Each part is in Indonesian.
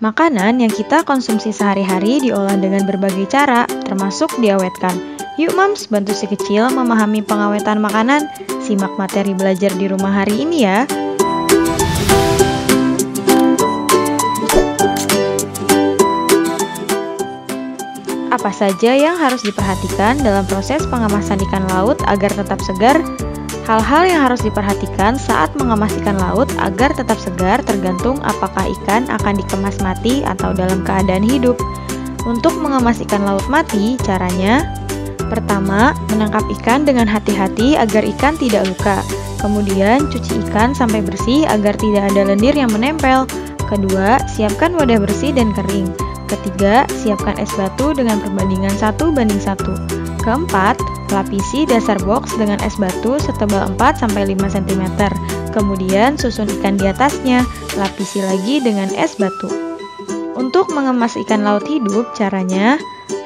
Makanan yang kita konsumsi sehari-hari diolah dengan berbagai cara, termasuk diawetkan. Yuk Mams, bantu si kecil memahami pengawetan makanan. Simak materi belajar di rumah hari ini ya. Apa saja yang harus diperhatikan dalam proses pengemasan ikan laut agar tetap segar? Hal-hal yang harus diperhatikan saat mengemas ikan laut agar tetap segar tergantung apakah ikan akan dikemas mati atau dalam keadaan hidup. Untuk mengemas ikan laut mati, caranya: pertama, menangkap ikan dengan hati-hati agar ikan tidak luka. Kemudian, cuci ikan sampai bersih agar tidak ada lendir yang menempel. Kedua, siapkan wadah bersih dan kering. Ketiga, siapkan es batu dengan perbandingan 1:1. Keempat, lapisi dasar box dengan es batu setebal 4-5 cm. Kemudian susun ikan di atasnya, lapisi lagi dengan es batu. Untuk mengemas ikan laut hidup, caranya: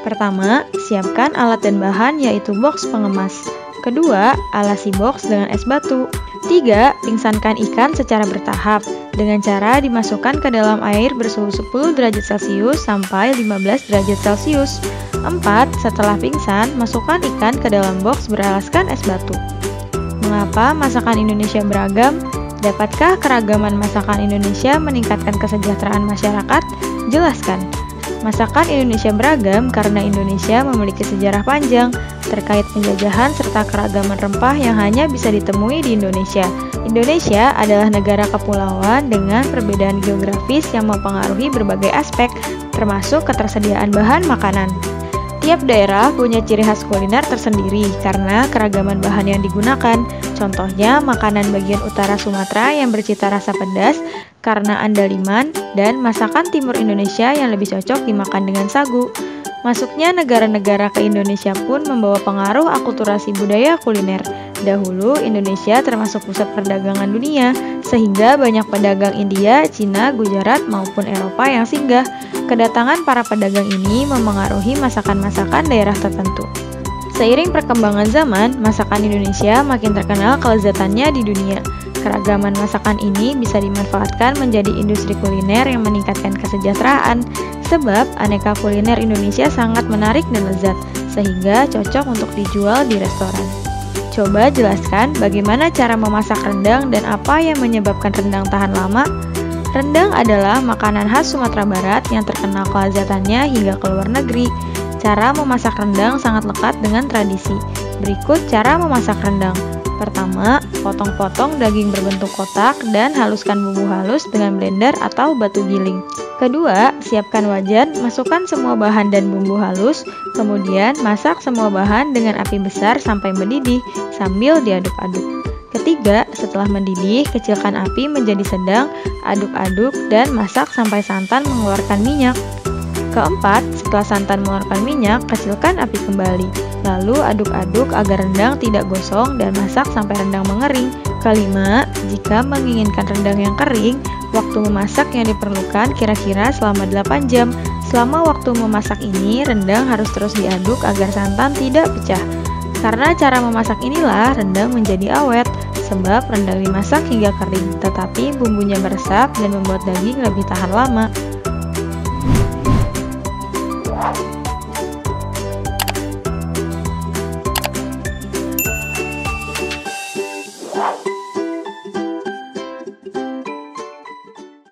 pertama, siapkan alat dan bahan yaitu box pengemas. Kedua, alasi box dengan es batu. 3. Pingsankan ikan secara bertahap dengan cara dimasukkan ke dalam air bersuhu 10 derajat Celcius sampai 15 derajat Celcius. 4. Setelah pingsan, masukkan ikan ke dalam box beralaskan es batu. Mengapa masakan Indonesia beragam? Dapatkah keragaman masakan Indonesia meningkatkan kesejahteraan masyarakat? Jelaskan. Masakan Indonesia beragam karena Indonesia memiliki sejarah panjang terkait penjajahan serta keragaman rempah yang hanya bisa ditemui di Indonesia. Indonesia adalah negara kepulauan dengan perbedaan geografis yang mempengaruhi berbagai aspek, termasuk ketersediaan bahan makanan. Tiap daerah punya ciri khas kuliner tersendiri karena keragaman bahan yang digunakan. Contohnya, makanan bagian utara Sumatera yang bercita rasa pedas karena andaliman, dan masakan timur Indonesia yang lebih cocok dimakan dengan sagu. Masuknya negara-negara ke Indonesia pun membawa pengaruh akulturasi budaya kuliner. Dahulu, Indonesia termasuk pusat perdagangan dunia, sehingga banyak pedagang India, Cina, Gujarat, maupun Eropa yang singgah. Kedatangan para pedagang ini memengaruhi masakan-masakan daerah tertentu. Seiring perkembangan zaman, masakan Indonesia makin terkenal kelezatannya di dunia. Keragaman masakan ini bisa dimanfaatkan menjadi industri kuliner yang meningkatkan kesejahteraan, sebab aneka kuliner Indonesia sangat menarik dan lezat, sehingga cocok untuk dijual di restoran. Coba jelaskan bagaimana cara memasak rendang dan apa yang menyebabkan rendang tahan lama. Rendang adalah makanan khas Sumatera Barat yang terkenal kelezatannya hingga ke luar negeri. Cara memasak rendang sangat lekat dengan tradisi. Berikut cara memasak rendang. Pertama, potong-potong daging berbentuk kotak dan haluskan bumbu halus dengan blender atau batu giling. Kedua, siapkan wajan, masukkan semua bahan dan bumbu halus, kemudian masak semua bahan dengan api besar sampai mendidih sambil diaduk-aduk. Ketiga, setelah mendidih, kecilkan api menjadi sedang, aduk-aduk dan masak sampai santan mengeluarkan minyak. Keempat, setelah santan mengeluarkan minyak, kecilkan api kembali. Lalu aduk-aduk agar rendang tidak gosong dan masak sampai rendang mengering. Kelima, jika menginginkan rendang yang kering, waktu memasak yang diperlukan kira-kira selama 8 jam. Selama waktu memasak ini, rendang harus terus diaduk agar santan tidak pecah. Karena cara memasak inilah rendang menjadi awet, sebab rendang dimasak hingga kering, tetapi bumbunya meresap dan membuat daging lebih tahan lama.